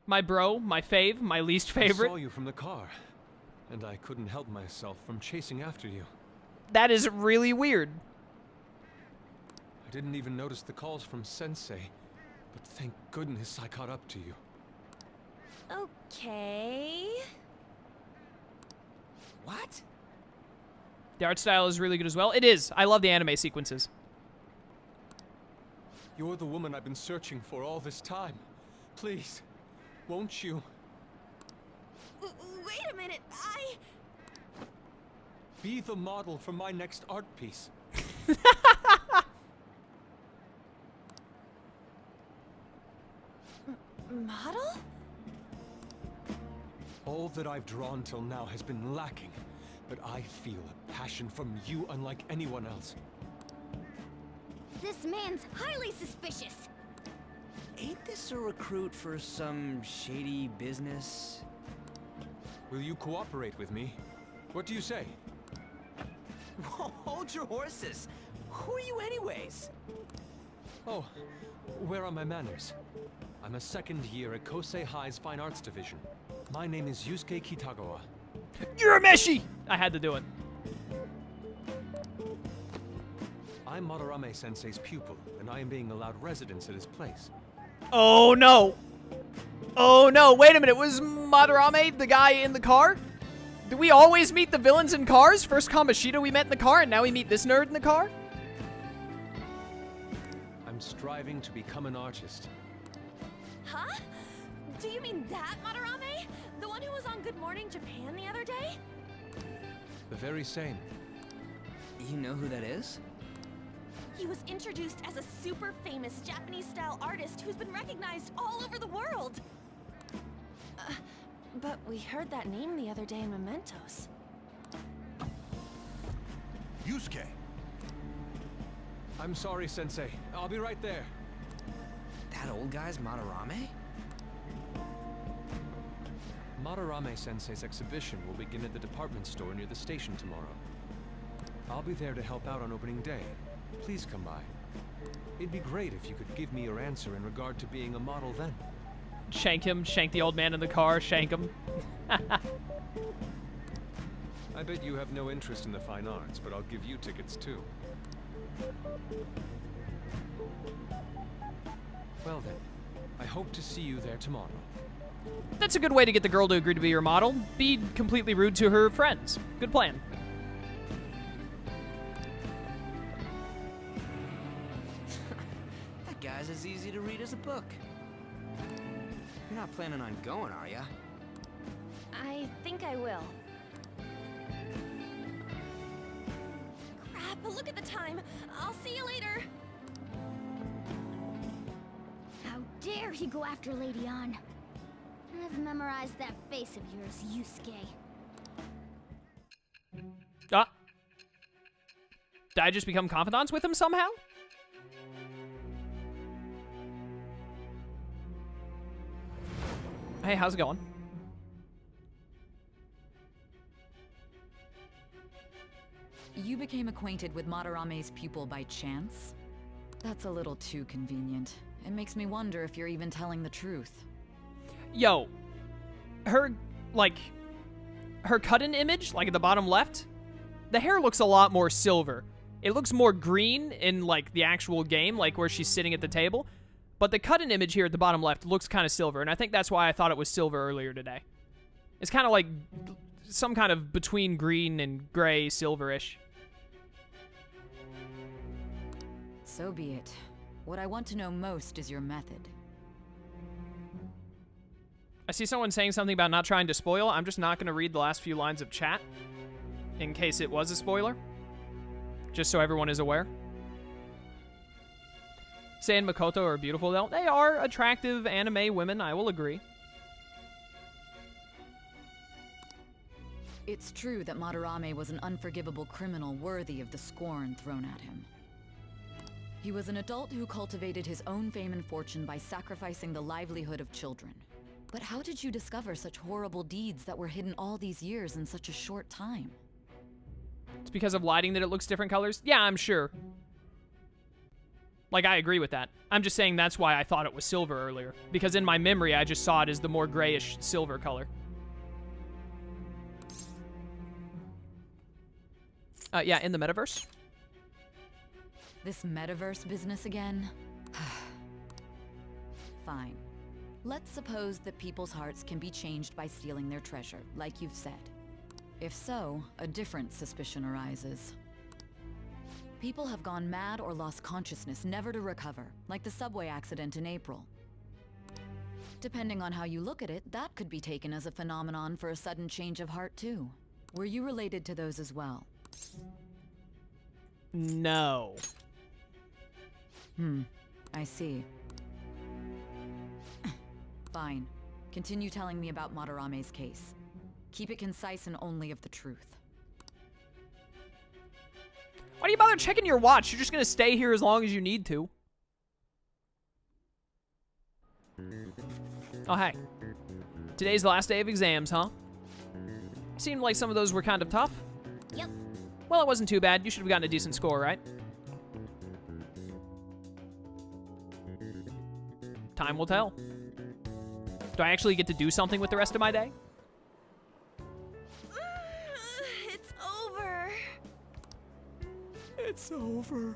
My bro, my fave, my least favorite. I saw you from the car, and I couldn't help myself from chasing after you. That is really weird. I didn't even notice the calls from Sensei, but thank goodness I caught up to you. Okay. What? The art style is really good as well. It is. I love the anime sequences. You're the woman I've been searching for all this time. Please, won't you? Wait a minute, Be the model for my next art piece. Model? All that I've drawn till now has been lacking, but I feel a passion from you unlike anyone else. This man's highly suspicious. Ain't this a recruit for some shady business? Will you cooperate with me? What do you say? Hold your horses. Who are you anyways? Oh, where are my manners? I'm a second year at Kosei High's Fine Arts Division. My name is Yusuke Kitagawa. You're a Meshi! I had to do it. I'm Madarame Sensei's pupil, and I am being allowed residence at his place. Oh no! Oh no, wait a minute, was Madarame the guy in the car? Do we always meet the villains in cars? First Kamoshida we met in the car, and now we meet this nerd in the car? I'm striving to become an artist. Huh? Do you mean that Madarame? The one who was on Good Morning Japan the other day? The very same. You know who that is? He was introduced as a super famous Japanese-style artist who's been recognized all over the world. But we heard that name the other day in Mementos. Yusuke! I'm sorry, Sensei. I'll be right there. That old guy's Madarame? Madarame Sensei's exhibition will begin at the department store near the station tomorrow. I'll be there to help out on opening day. Please come by. It'd be great if you could give me your answer in regard to being a model then. Shank him, shank the old man in the car, shank him. I bet you have no interest in the fine arts, but I'll give you tickets too. Well then, I hope to see you there tomorrow. That's a good way to get the girl to agree to be your model. Be completely rude to her friends. Good plan. That guy's as easy to read as a book. You're not planning on going, are ya? I think I will. Crap, look at the time. I'll see you later. How dare he go after Lady Ann? I've memorized that face of yours, Yusuke. Ah. Did I just become confidants with him somehow? Hey, how's it going? You became acquainted with Madarame's pupil by chance? That's a little too convenient. It makes me wonder if you're even telling the truth. Yo, her cut-in image, like at the bottom left, the hair looks a lot more silver. It looks more green in, like, the actual game, like where she's sitting at the table. But the cut-in image here at the bottom left looks kind of silver, and I think that's why I thought it was silver earlier today. It's kind of like some kind of between green and gray, silverish. So be it. What I want to know most is your method. I see someone saying something about not trying to spoil. I'm just not going to read the last few lines of chat in case it was a spoiler. Just so everyone is aware. Sei and Makoto are beautiful, though. They are attractive anime women, I will agree. It's true that Madarame was an unforgivable criminal worthy of the scorn thrown at him. He was an adult who cultivated his own fame and fortune by sacrificing the livelihood of children. But how did you discover such horrible deeds that were hidden all these years in such a short time? It's because of lighting that it looks different colors? Yeah, I'm sure. Like, I agree with that. I'm just saying that's why I thought it was silver earlier. Because in my memory, I just saw it as the more grayish silver color. Yeah, in the metaverse. This metaverse business again? Fine. Let's suppose that people's hearts can be changed by stealing their treasure, like you've said. If so, a different suspicion arises. People have gone mad or lost consciousness, never to recover, like the subway accident in April. Depending on how you look at it, that could be taken as a phenomenon for a sudden change of heart too. Were you related to those as well? No. I see. Fine. Continue telling me about Madarame's case. Keep it concise and only of the truth. Why do you bother checking your watch? You're just gonna stay here as long as you need to. Oh, hey. Today's the last day of exams, huh? Seemed like some of those were kind of tough. Yep. Well, it wasn't too bad. You should have gotten a decent score, right? Time will tell. Do I actually get to do something with the rest of my day? It's over. It's over.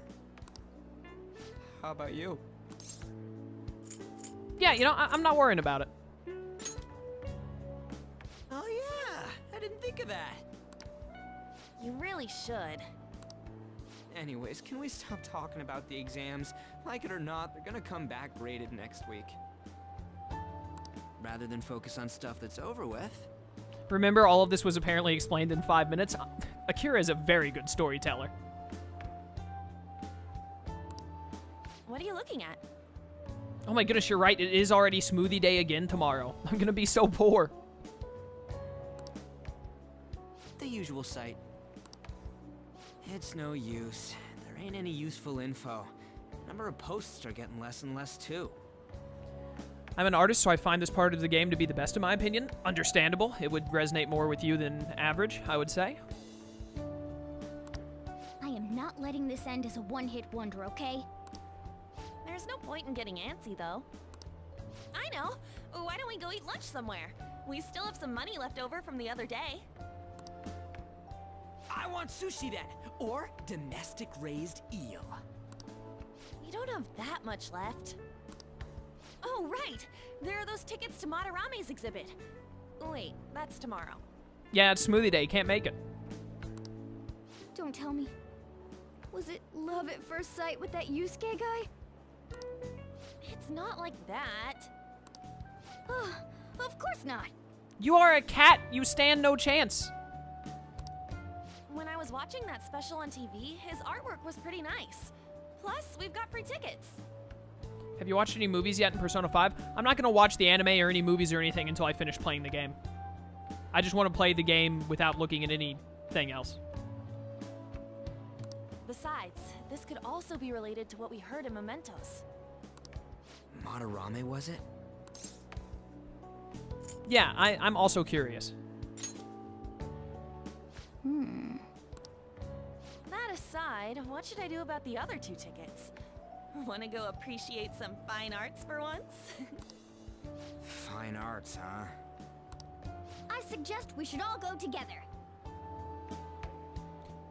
How about you? Yeah, you know, I'm not worrying about it. Oh yeah, I didn't think of that. You really should. Anyways, can we stop talking about the exams? Like it or not, they're gonna come back graded next week. Rather than focus on stuff that's over with. Remember, all of this was apparently explained in 5 minutes? Akira is a very good storyteller. What are you looking at? Oh my goodness, you're right. It is already smoothie day again tomorrow. I'm gonna be so poor. The usual sight. It's no use. There ain't any useful info. Number of posts are getting less and less too. I'm an artist, so I find this part of the game to be the best in my opinion. Understandable. It would resonate more with you than average, I would say. I am not letting this end as a one-hit wonder, okay? There's no point in getting antsy, though. I know. Why don't we go eat lunch somewhere? We still have some money left over from the other day. I want sushi then, or domestic-raised eel. We don't have that much left. Oh, right! There are those tickets to Madarame's exhibit. Wait, that's tomorrow. Yeah, it's smoothie day. Can't make it. Don't tell me. Was it love at first sight with that Yusuke guy? It's not like that. Of course not. You are a cat. You stand no chance. When I was watching that special on TV, his artwork was pretty nice. Plus, we've got free tickets. Have you watched any movies yet in Persona 5? I'm not going to watch the anime or any movies or anything until I finish playing the game. I just want to play the game without looking at anything else. Besides, this could also be related to what we heard in Mementos. Madarame, was it? Yeah, I'm also curious. That aside, what should I do about the other 2 tickets? Want to go appreciate some fine arts for once? Fine arts, huh? I suggest we should all go together.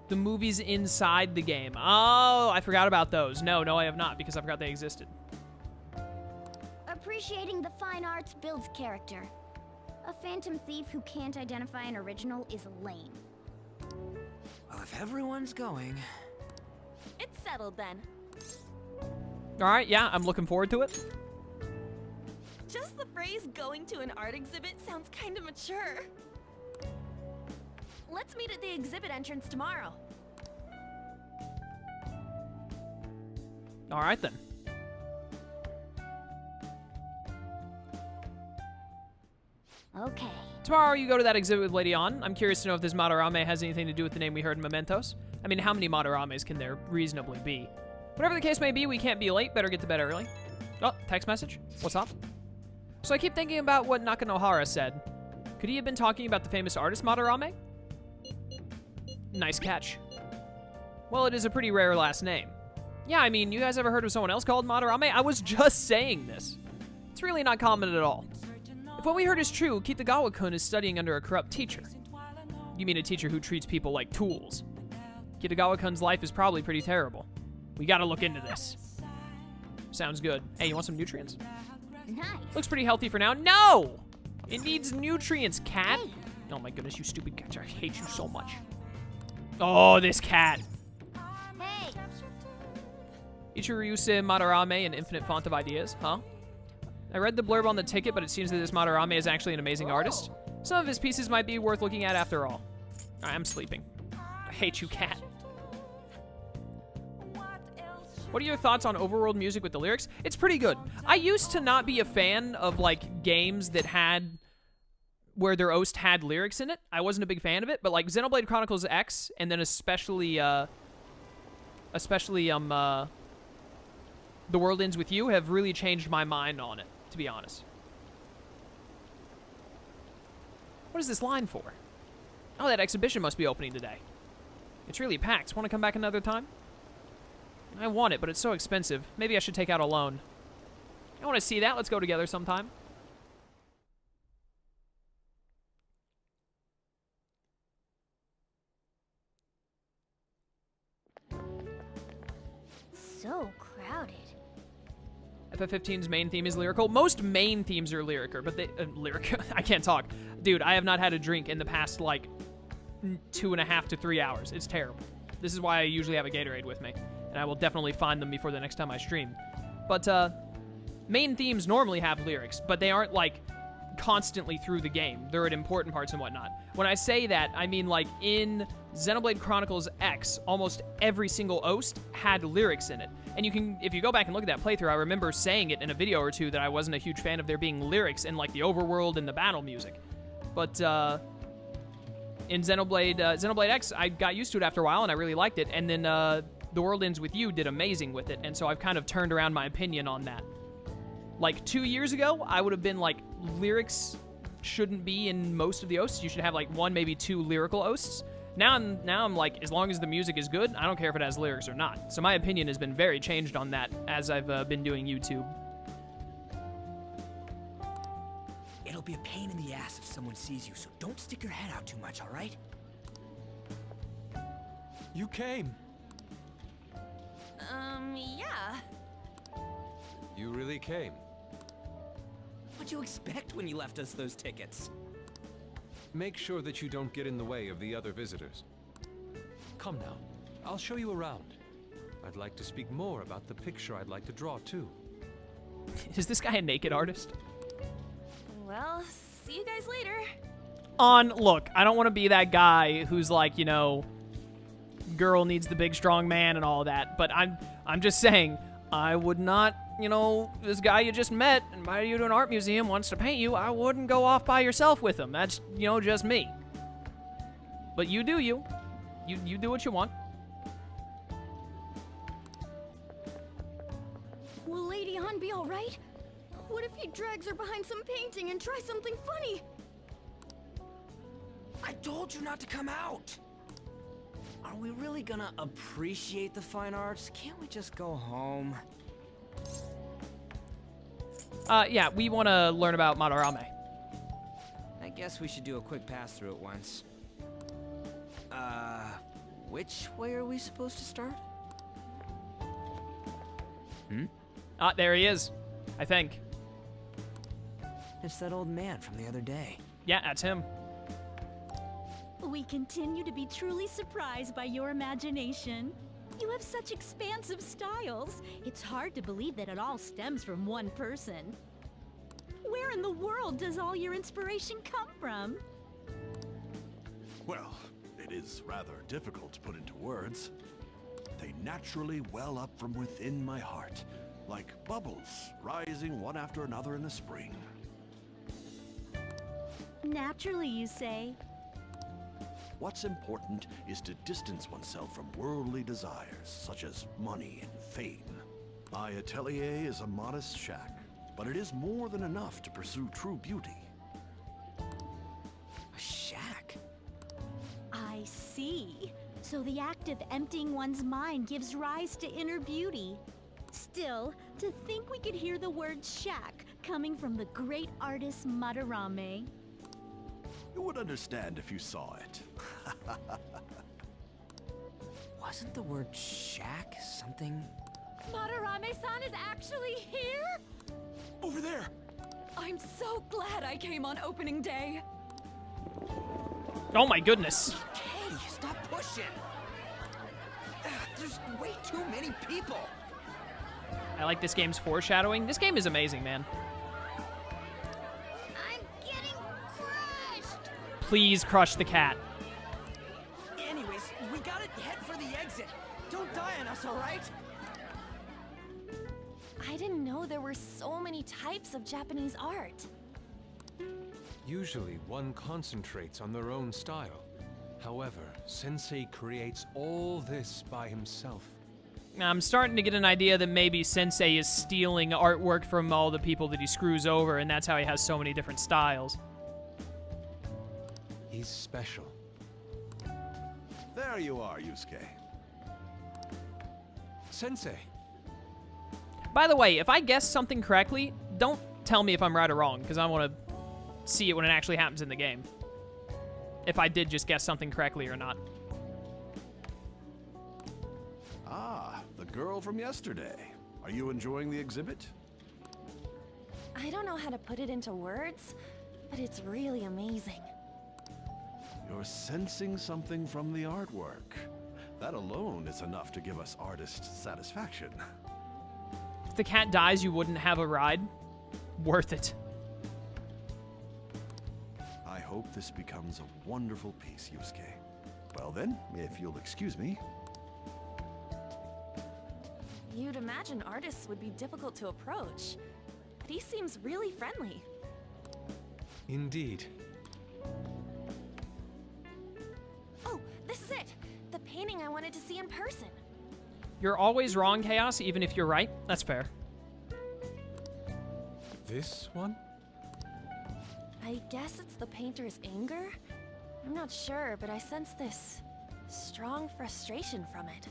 The movies inside the game. Oh, I forgot about those. No, I have not, because I forgot they existed. Appreciating the fine arts builds character. A phantom thief who can't identify an original is lame. Well, if everyone's going... It's settled then. All right, yeah, I'm looking forward to it. Just the phrase going to an art exhibit sounds kind of mature. Let's meet at the exhibit entrance tomorrow. All right, then. Okay. Tomorrow you go to that exhibit with Lady Ann. I'm curious to know if this Madarame has anything to do with the name we heard in Mementos. I mean, how many Madarames can there reasonably be? Whatever the case may be, we can't be late. Better get to bed early. Oh, text message. What's up? So I keep thinking about what Nakanohara said. Could he have been talking about the famous artist Madarame? Nice catch. Well, it is a pretty rare last name. Yeah, I mean, you guys ever heard of someone else called Madarame? I was just saying this. It's really not common at all. If what we heard is true, Kitagawa-kun is studying under a corrupt teacher. You mean a teacher who treats people like tools? Kitagawa-kun's life is probably pretty terrible. We gotta look into this. Sounds good. Hey, you want some nutrients? Nice. Looks pretty healthy for now. No! It needs nutrients, cat. Oh my goodness, you stupid cat. I hate you so much. Oh, this cat. Hey. Yusuke Madarame, an infinite font of ideas, huh? I read the blurb on the ticket, but it seems that this Madarame is actually an amazing artist. Some of his pieces might be worth looking at after all. I'm sleeping. I hate you, cat. What are your thoughts on overworld music with the lyrics? It's pretty good. I used to not be a fan of, like, games that had... where their OST had lyrics in it. I wasn't a big fan of it, but, like, Xenoblade Chronicles X, and then especially, The World Ends With You have really changed my mind on it, to be honest. What is this line for? Oh, that exhibition must be opening today. It's really packed. Want to come back another time? I want it, but it's so expensive. Maybe I should take out a loan. I want to see that. Let's go together sometime. So crowded. FF15's main theme is lyrical. Most main themes are lyrical, but they... lyrical? I can't talk. Dude, I have not had a drink in the past, like, 2.5 to 3 hours. It's terrible. This is why I usually have a Gatorade with me. And I will definitely find them before the next time I stream. But, main themes normally have lyrics, but they aren't, like, constantly through the game. They're at important parts and whatnot. When I say that, I mean, like, in Xenoblade Chronicles X, almost every single OST had lyrics in it. And you can, if you go back and look at that playthrough, I remember saying it in a video or two that I wasn't a huge fan of there being lyrics in, like, the overworld and the battle music. But, in Xenoblade X, I got used to it after a while, and I really liked it. And then, The World Ends With You did amazing with it, and so I've kind of turned around my opinion on that. Like, 2 years ago, I would have been like, lyrics shouldn't be in most of the OSTs. You should have, like, 1, maybe 2 lyrical OSTs. Now I'm like, as long as the music is good, I don't care if it has lyrics or not. So my opinion has been very changed on that as I've been doing YouTube. It'll be a pain in the ass if someone sees you, so don't stick your head out too much, all right? You came. Yeah. You really came. What'd you expect when you left us those tickets? Make sure that you don't get in the way of the other visitors. Come now, I'll show you around. I'd like to speak more about the picture I'd like to draw, too. Is this guy a naked artist? Well, see you guys later. Look, I don't want to be that guy who's like, you know, girl needs the big strong man and all that, but I'm just saying, I would not, you know, this guy you just met invited you to an art museum, wants to paint you, I wouldn't go off by yourself with him. That's, you know, just me. But you do you. You do what you want. Will Lady Han be alright? What if he drags her behind some painting and tries something funny? I told you not to come out! Are we really gonna appreciate the fine arts? Can't we just go home? Yeah, we want to learn about Madarame. I guess we should do a quick pass through it once. Which way are we supposed to start? There he is, I think. It's that old man from the other day. Yeah, that's him. We continue to be truly surprised by your imagination. You have such expansive styles. It's hard to believe that it all stems from one person. Where in the world does all your inspiration come from? Well, it is rather difficult to put into words. They naturally well up from within my heart, like bubbles rising one after another in the spring. Naturally, you say? What's important is to distance oneself from worldly desires, such as money and fame. My atelier is a modest shack, but it is more than enough to pursue true beauty. A shack? I see. So the act of emptying one's mind gives rise to inner beauty. Still, to think we could hear the word shack coming from the great artist Madarame. You would understand if you saw it. Wasn't the word shack something? Madarame-san is actually here? Over there! I'm so glad I came on opening day. Oh my goodness. Hey, stop pushing! There's way too many people! I like this game's foreshadowing. This game is amazing, man. I'm getting crushed! Please crush the cat. Anyways, we gotta head for the exit. Don't die on us, alright? I didn't know there were so many types of Japanese art. Usually, one concentrates on their own style. However, Sensei creates all this by himself. I'm starting to get an idea that maybe Sensei is stealing artwork from all the people that he screws over, and that's how he has so many different styles. He's special. There you are, Yusuke. Sensei! By the way, if I guess something correctly, don't tell me if I'm right or wrong, because I want to see it when it actually happens in the game. If I did just guess something correctly or not. Ah, the girl from yesterday. Are you enjoying the exhibit? I don't know how to put it into words, but it's really amazing. You're sensing something from the artwork. That alone is enough to give us artist satisfaction. If the cat dies, you wouldn't have a ride. Worth it. I hope this becomes a wonderful piece, Yusuke. Well then, if you'll excuse me. You'd imagine artists would be difficult to approach, but he seems really friendly. Indeed. Oh, this is it! The painting I wanted to see in person. You're always wrong, Chaos, even if you're right. That's fair. This one? I guess it's the painter's anger? I'm not sure, but I sense this strong frustration from it.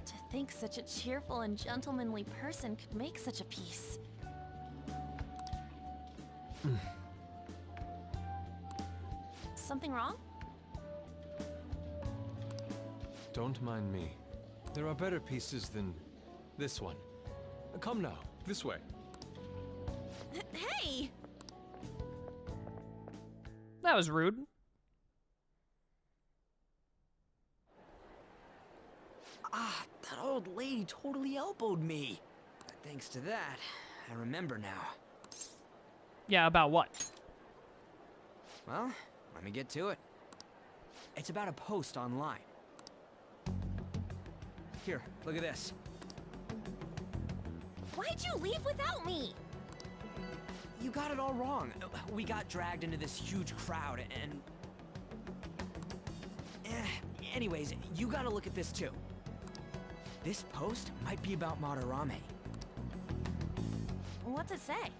To think such a cheerful and gentlemanly person could make such a piece. Something wrong? Don't mind me. There are better pieces than this one. Come now, this way. Hey! That was rude. Ah, that old lady totally elbowed me. But thanks to that, I remember now. Yeah, about what? Well, let me get to it. It's about a post online. Here, look at this. Why'd you leave without me? You got it all wrong. We got dragged into this huge crowd and... Anyways, you gotta look at this too. This post might be about Madarame. What's it say?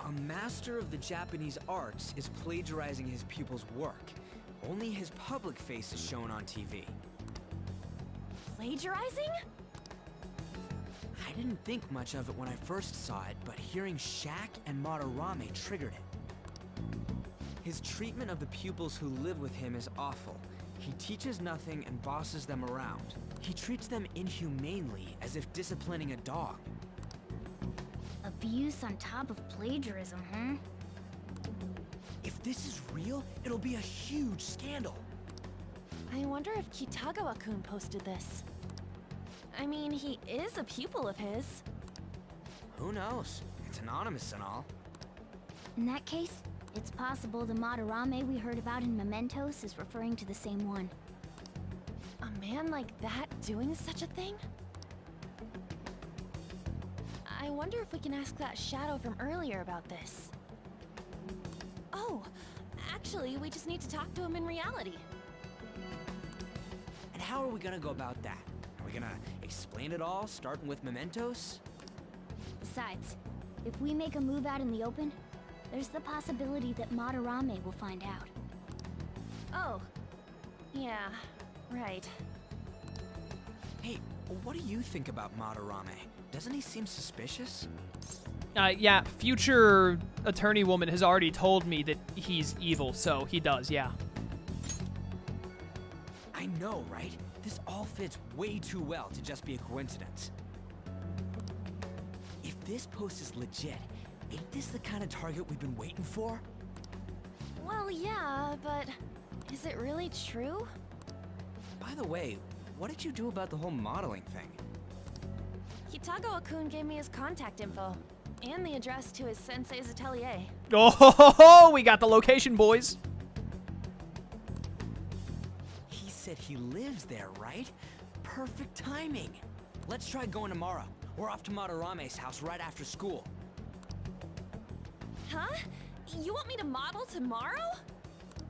A master of the Japanese arts is plagiarizing his pupil's work. Only his public face is shown on TV. Plagiarizing? I didn't think much of it when I first saw it, but hearing Shack and Madarame triggered it. His treatment of the pupils who live with him is awful. He teaches nothing and bosses them around. He treats them inhumanely, as if disciplining a dog. Abuse on top of plagiarism, huh? If this is real, it'll be a huge scandal. I wonder if Kitagawa-kun posted this. I mean, he is a pupil of his. Who knows? It's anonymous and all. In that case, it's possible the Madarame we heard about in Mementos is referring to the same one. A man like that doing such a thing? I wonder if we can ask that shadow from earlier about this. Oh, actually, we just need to talk to him in reality. And how are we gonna go about that? Are we gonna explain it all, starting with Mementos? Besides, if we make a move out in the open, there's the possibility that Madarame will find out. Oh, Yeah, right. Hey, what do you think about Madarame? Doesn't he seem suspicious? Yeah, future attorney woman has already told me that he's evil, so he does, yeah. I know, right? This all fits way too well to just be a coincidence. If this post is legit, ain't this the kind of target we've been waiting for? Well, yeah, but is it really true? By the way, what did you do about the whole modeling thing? Kitagawa-kun gave me his contact info and the address to his sensei's atelier. Oh, we got the location, boys. He said he lives there, right? Perfect timing. Let's try going tomorrow. We're off to Madarame's house right after school. Huh? You want me to model tomorrow?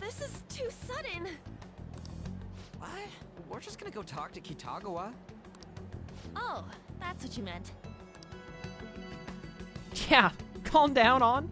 This is too sudden. What? We're just gonna go talk to Kitagawa. Oh, that's what you meant. Yeah, calm down, On.